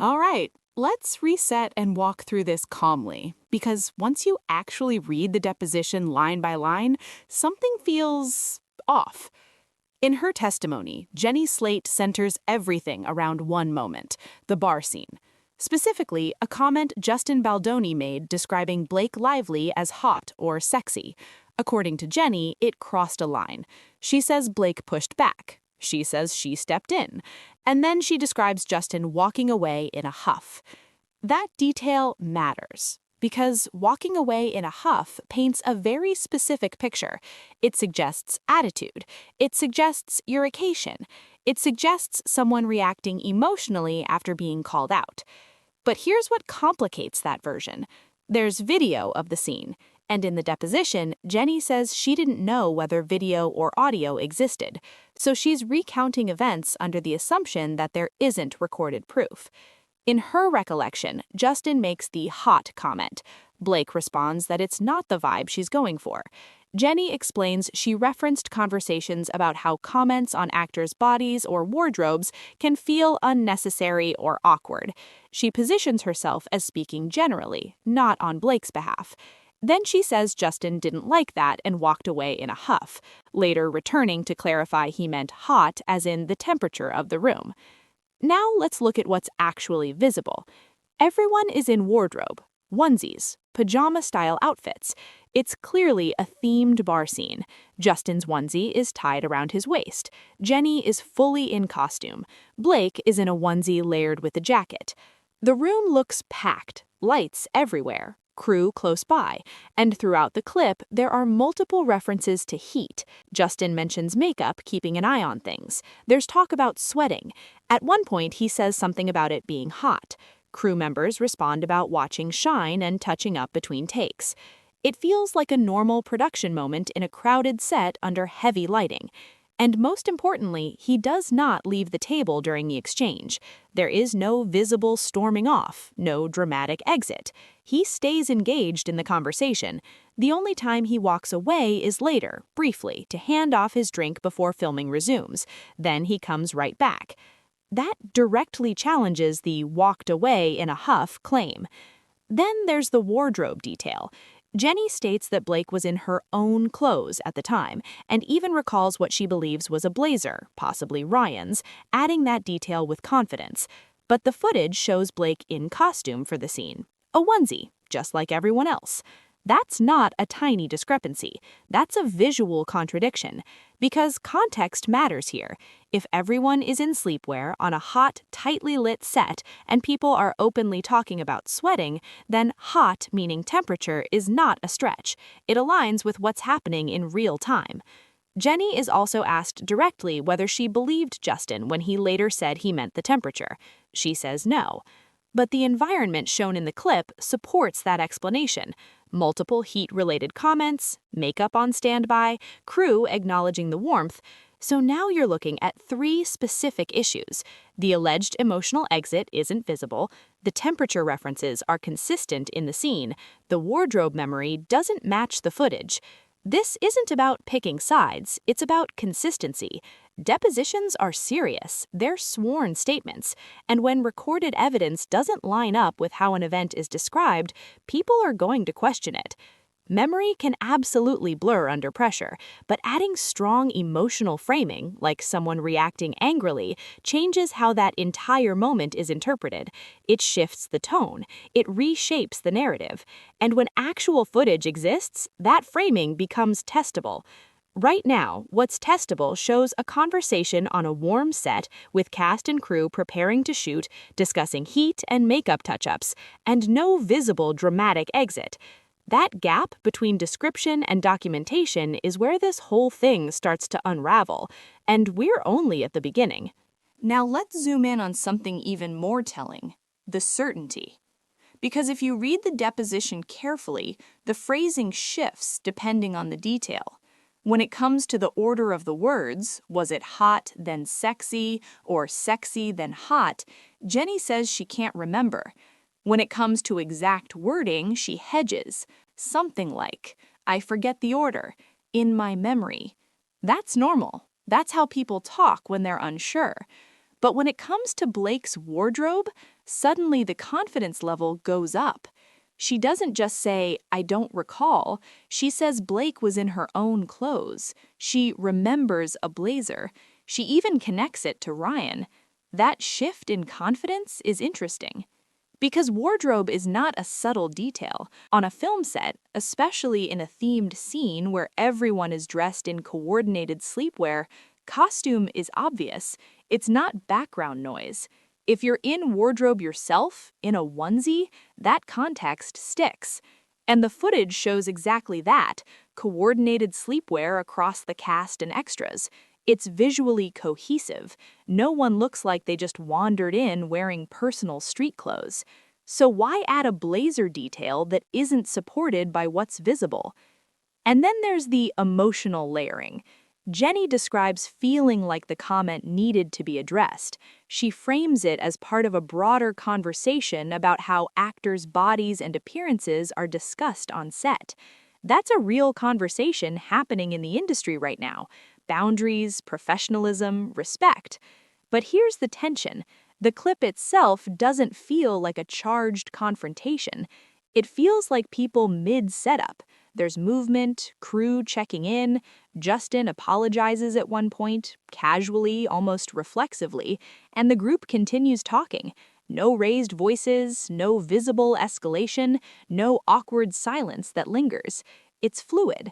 All right, let's reset and walk through this calmly, because once you actually read the deposition line by line, something feels off. In her testimony, Jenny Slate centers everything around one moment, the bar scene. Specifically, a comment Justin Baldoni made describing Blake Lively as hot or sexy. According to Jenny, it crossed a line. She says Blake pushed back. She says she stepped in. And then she describes Justin walking away in a huff. That detail matters, because walking away in a huff paints a very specific picture. It suggests attitude. It suggests irritation. It suggests someone reacting emotionally after being called out. But here's what complicates that version. There's video of the scene, and in the deposition, Jenny says she didn't know whether video or audio existed, so she's recounting events under the assumption that there isn't recorded proof. In her recollection, Justin makes the hot comment. Blake responds that it's not the vibe she's going for. Jenny explains she referenced conversations about how comments on actors' bodies or wardrobes can feel unnecessary or awkward. She positions herself as speaking generally, not on Blake's behalf. Then she says Justin didn't like that and walked away in a huff, later returning to clarify he meant hot as in the temperature of the room. Now let's look at what's actually visible. Everyone is in wardrobe, onesies, pajama-style outfits. It's clearly a themed bar scene. Justin's onesie is tied around his waist. Jenny is fully in costume. Blake is in a onesie layered with a jacket. The room looks packed, lights everywhere, crew close by, and throughout the clip, there are multiple references to heat. Justin mentions makeup keeping an eye on things. There's talk about sweating. At one point, he says something about it being hot. Crew members respond about watching shine and touching up between takes. It feels like a normal production moment in a crowded set under heavy lighting. And most importantly, he does not leave the table during the exchange. There is no visible storming off, no dramatic exit. He stays engaged in the conversation. The only time he walks away is later, briefly, to hand off his drink before filming resumes. Then he comes right back. That directly challenges the walked away in a huff claim. Then there's the wardrobe detail. Jenny states that Blake was in her own clothes at the time, and even recalls what she believes was a blazer, possibly Ryan's, adding that detail with confidence. But the footage shows Blake in costume for the scene, a onesie, just like everyone else. That's not a tiny discrepancy. That's a visual contradiction. Because context matters here. If everyone is in sleepwear on a hot, tightly lit set and people are openly talking about sweating, then hot meaning temperature is not a stretch. It aligns with what's happening in real time. Jenny is also asked directly whether she believed Justin when he later said he meant the temperature. She says no. But the environment shown in the clip supports that explanation. Multiple heat-related comments, makeup on standby, crew acknowledging the warmth. So now you're looking at three specific issues. The alleged emotional exit isn't visible, the temperature references are consistent in the scene, the wardrobe memory doesn't match the footage. This isn't about picking sides, it's about consistency. Depositions are serious, they're sworn statements, and when recorded evidence doesn't line up with how an event is described, people are going to question it. Memory can absolutely blur under pressure, but adding strong emotional framing, like someone reacting angrily, changes how that entire moment is interpreted. It shifts the tone, it reshapes the narrative, and when actual footage exists, that framing becomes testable. Right now, what's testable shows a conversation on a warm set with cast and crew preparing to shoot, discussing heat and makeup touch-ups, and no visible dramatic exit. That gap between description and documentation is where this whole thing starts to unravel, and we're only at the beginning. Now let's zoom in on something even more telling, the certainty. Because if you read the deposition carefully, the phrasing shifts depending on the detail. When it comes to the order of the words, was it hot then sexy or sexy then hot, Jenny says she can't remember. When it comes to exact wording, she hedges. Something like, I forget the order, in my memory. That's normal. That's how people talk when they're unsure. But when it comes to Blake's wardrobe, suddenly the confidence level goes up. She doesn't just say, "I don't recall." She says Blake was in her own clothes. She remembers a blazer. She even connects it to Ryan. That shift in confidence is interesting. Because wardrobe is not a subtle detail. On a film set, especially in a themed scene where everyone is dressed in coordinated sleepwear, costume is obvious. It's not background noise. If you're in wardrobe yourself, in a onesie, that context sticks. And the footage shows exactly that, coordinated sleepwear across the cast and extras. It's visually cohesive. No one looks like they just wandered in wearing personal street clothes. So why add a blazer detail that isn't supported by what's visible? And then there's the emotional layering. Jenny describes feeling like the comment needed to be addressed. She frames it as part of a broader conversation about how actors' bodies and appearances are discussed on set. That's a real conversation happening in the industry right now. Boundaries, professionalism, respect. But here's the tension. The clip itself doesn't feel like a charged confrontation. It feels like people mid-setup. There's movement, crew checking in. Justin apologizes at one point, casually, almost reflexively, and the group continues talking. No raised voices, no visible escalation, no awkward silence that lingers. It's fluid.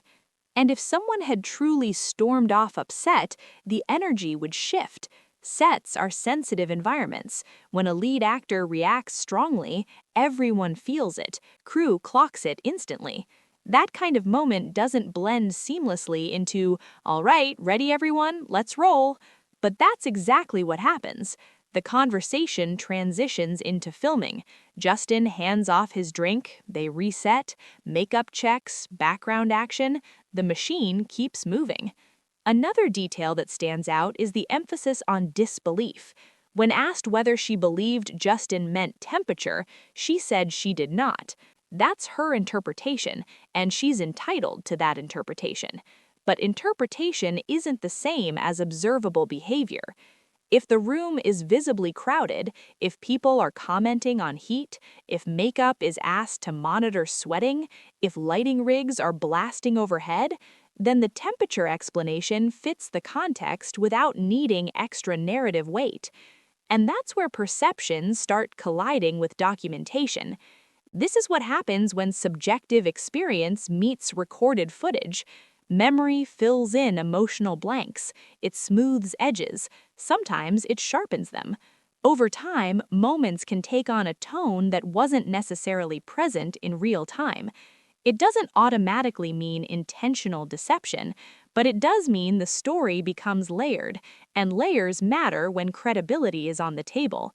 And if someone had truly stormed off upset, the energy would shift. Sets are sensitive environments. When a lead actor reacts strongly, everyone feels it. Crew clocks it instantly. That kind of moment doesn't blend seamlessly into, "All right, ready everyone, let's roll." But that's exactly what happens. The conversation transitions into filming. Justin hands off his drink, they reset, makeup checks, background action. The machine keeps moving. Another detail that stands out is the emphasis on disbelief. When asked whether she believed Justin meant temperature, she said she did not. That's her interpretation, and she's entitled to that interpretation. But interpretation isn't the same as observable behavior. If the room is visibly crowded, if people are commenting on heat, if makeup is asked to monitor sweating, if lighting rigs are blasting overhead, then the temperature explanation fits the context without needing extra narrative weight. And that's where perceptions start colliding with documentation. This is what happens when subjective experience meets recorded footage. Memory fills in emotional blanks. It smooths edges. Sometimes it sharpens them. Over time, moments can take on a tone that wasn't necessarily present in real time. It doesn't automatically mean intentional deception, but it does mean the story becomes layered, and layers matter when credibility is on the table.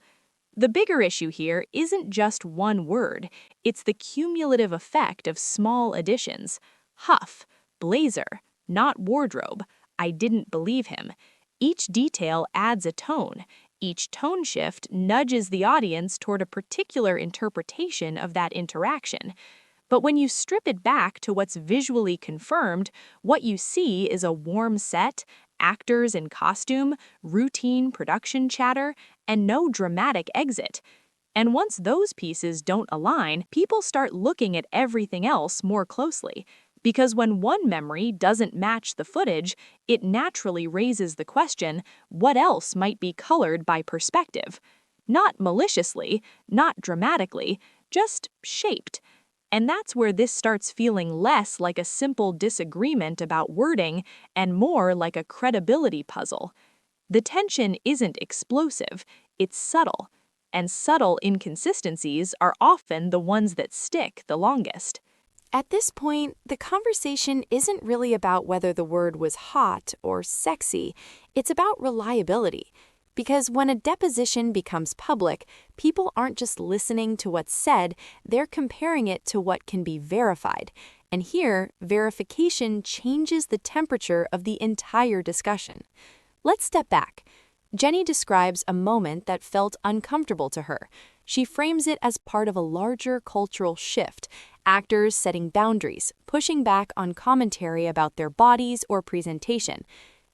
The bigger issue here isn't just one word, it's the cumulative effect of small additions. Huff, blazer, not wardrobe, I didn't believe him. Each detail adds a tone. Each tone shift nudges the audience toward a particular interpretation of that interaction. But when you strip it back to what's visually confirmed, what you see is a warm set, actors in costume, routine production chatter, and no dramatic exit. And once those pieces don't align, people start looking at everything else more closely. Because when one memory doesn't match the footage, it naturally raises the question, what else might be colored by perspective? Not maliciously, not dramatically, just shaped. And that's where this starts feeling less like a simple disagreement about wording and more like a credibility puzzle. The tension isn't explosive, it's subtle. And subtle inconsistencies are often the ones that stick the longest. At this point, the conversation isn't really about whether the word was hot or sexy. It's about reliability. Because when a deposition becomes public, people aren't just listening to what's said, they're comparing it to what can be verified. And here, verification changes the temperature of the entire discussion. Let's step back. Jenny describes a moment that felt uncomfortable to her. She frames it as part of a larger cultural shift, actors setting boundaries, pushing back on commentary about their bodies or presentation.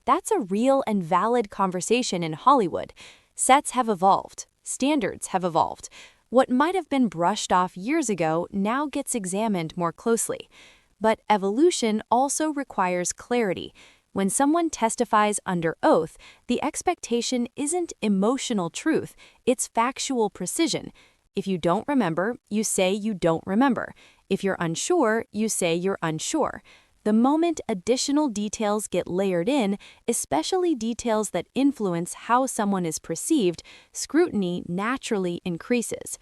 That's a real and valid conversation in Hollywood. Sets have evolved. Standards have evolved. What might have been brushed off years ago now gets examined more closely. But evolution also requires clarity. When someone testifies under oath, the expectation isn't emotional truth, it's factual precision. If you don't remember, you say you don't remember. If you're unsure, you say you're unsure. The moment additional details get layered in, especially details that influence how someone is perceived, scrutiny naturally increases.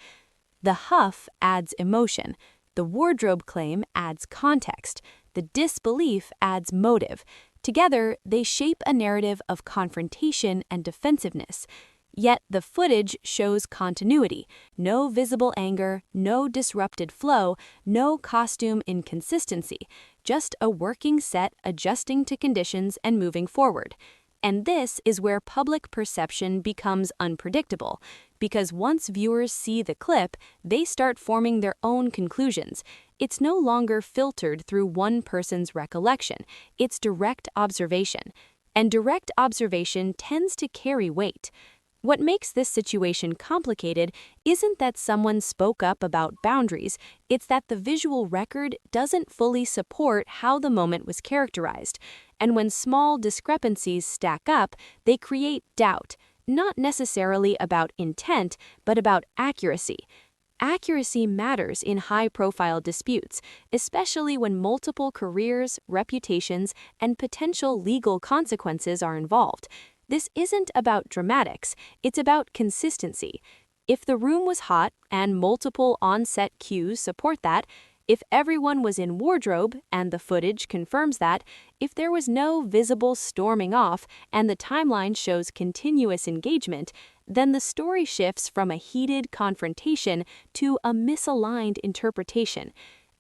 The huff adds emotion. The wardrobe claim adds context. The disbelief adds motive. Together, they shape a narrative of confrontation and defensiveness. Yet the footage shows continuity. No visible anger, no disrupted flow, no costume inconsistency. Just a working set adjusting to conditions and moving forward. And this is where public perception becomes unpredictable, because once viewers see the clip, they start forming their own conclusions. It's no longer filtered through one person's recollection, it's direct observation. And direct observation tends to carry weight. What makes this situation complicated isn't that someone spoke up about boundaries, it's that the visual record doesn't fully support how the moment was characterized. And when small discrepancies stack up, they create doubt, not necessarily about intent, but about accuracy. Accuracy matters in high-profile disputes, especially when multiple careers, reputations, and potential legal consequences are involved. This isn't about dramatics, it's about consistency. If the room was hot and multiple on-set cues support that, if everyone was in wardrobe and the footage confirms that, if there was no visible storming off and the timeline shows continuous engagement, then the story shifts from a heated confrontation to a misaligned interpretation.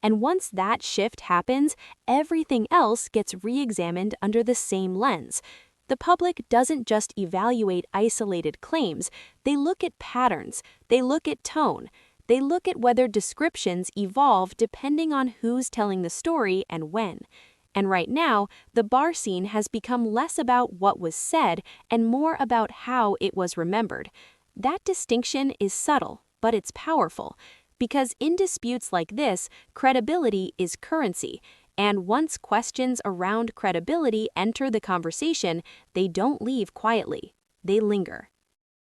And once that shift happens, everything else gets re-examined under the same lens. The public doesn't just evaluate isolated claims, they look at patterns, they look at tone, they look at whether descriptions evolve depending on who's telling the story and when. And right now, the bar scene has become less about what was said and more about how it was remembered. That distinction is subtle, but it's powerful, because in disputes like this, credibility is currency. And once questions around credibility enter the conversation, they don't leave quietly. They linger.